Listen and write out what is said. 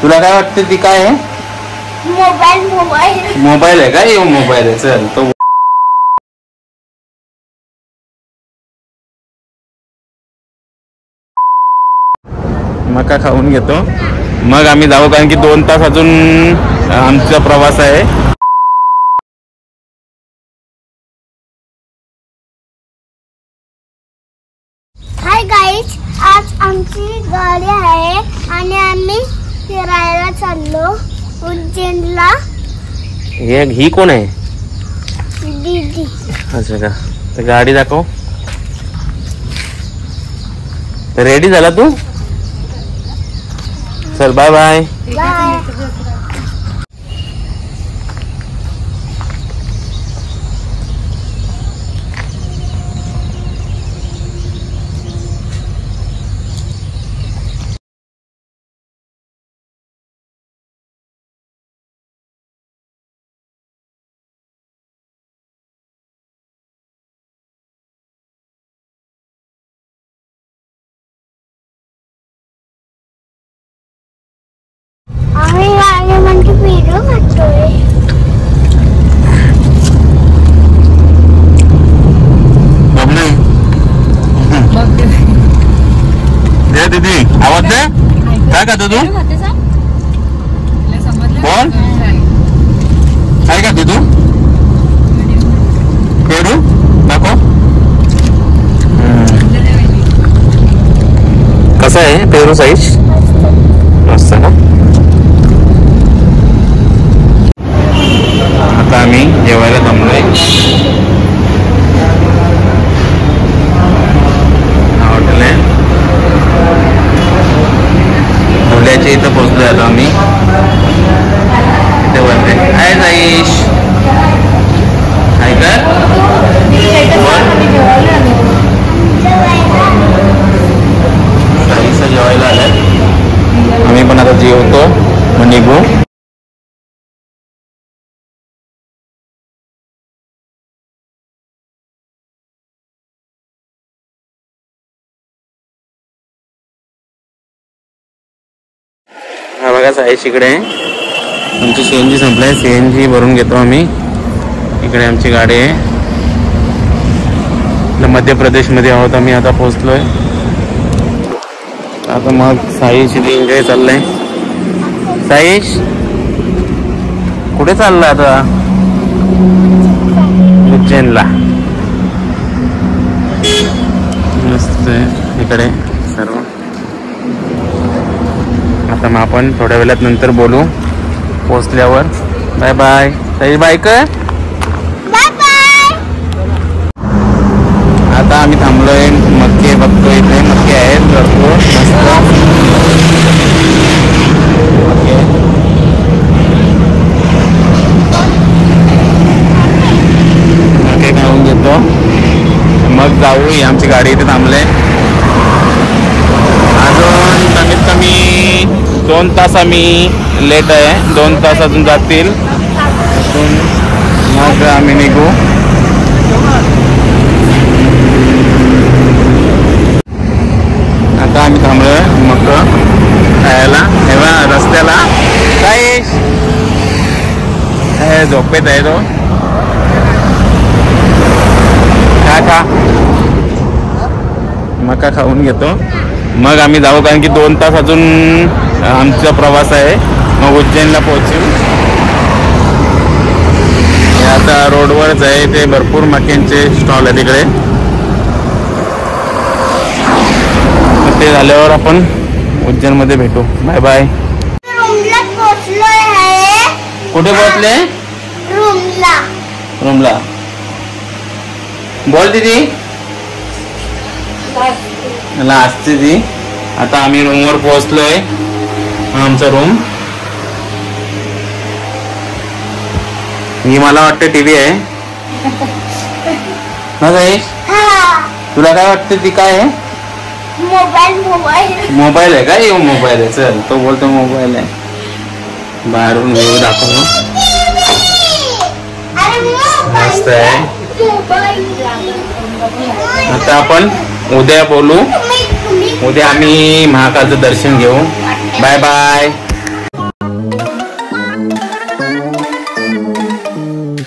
तुला काय वाटतं ती काय आहे? मोबाईल आहे का? ये मोबाईल आहे. चल तो मका खाऊन घेतो मग आम्ही जाऊ, कारण की 2 तास अजून आमचा प्रवास आहे. हाय गाईज, आज आमची गाडी आहे आणि आम्ही फिरायला चाललो उज्जैनला. ही कोण आहे? दीदी. असं का? तर गाडी दाखव. रेडी झाला तू? चल बाय बाय. बाय. आम्ही गाडी म्हणजे व्हिडिओ करतोय. दे दीदी, आवाज दे. काय करतो तू? कोण काय करतो तू? पेरू दाखव. कसं आहे पेरू साईज? मस्त ना. आता आम्ही जेवायला थांबलोय. हॉटेल आहे धुळ्याच्या इथं पोहोचलोय आता आम्ही. इथे बनते आहे साईश. आहे का? साईशचं जेवायला आलंय. आम्ही पण आता जेवतो मग निघू. हा बघा साईश इकडे आहे. आमची सीएनजी संपलाय. सीएनजी भरून घेतो आम्ही. इकडे आमची गाडी आहे. मध्य प्रदेशमध्ये आहोत आम्ही. आता पोहोचलोय. आता मग साईश इथे एन्जॉय चाललंय. साईश कुठे चाललाय आता? उज्जैनला. मस्त आहे इकडे सर्व. आता मग आपण थोड्या वेळात नंतर बोलू पोहोचल्यावर. Bye bye Saish. बाय कर. Bye bye. आता आम्ही थांबलोय. मक्के बघतो. इथे मक्के आहेत भरपूर मस्त. मक्के खाऊन घेतो मग जाऊ. आमची गाडी इथे थांबले. अजून कमीत कमी 2 तास आम्ही लेट आहे. 2 तास अजून जातील. मग आम्ही निघू. आता आम्ही थांबलोय मग खायला. हेवा रस्त्याला साईश झोपेत आहे तो. खा मका खाऊन घेतो मग आम्ही जाऊ, कारण की 2 तास अजून आमचा प्रवास आहे. मग उज्जैनला पोहोचू. आता रोडवरच आहे. ते भरपूर मक्यांचे स्टॉल आहे तिकडे. ते झाल्यावर आपण उज्जैनमध्ये भेटू. Bye bye. रूमला पोहोचलोय आहे. कुठे पोहोचले? रूमला. बोल दीदी. मला असते ती. आता आम्ही रूमवर पोहोचलोय. आमचा रूम. ही मला वाटतं टीव्ही आहे ना साईश? तुला काय वाटतं ती काय आहे? मोबाईल आहे का? ये मोबाईल आहे. चल तो बोलतो मोबाईल आहे. बाहेरून व्ह्यू दाखवतो. मस्त आहे. आता आपण उद्या बोलू. उद्या आम्ही महाकालचं दर्शन घेऊ. Bye bye. आहे.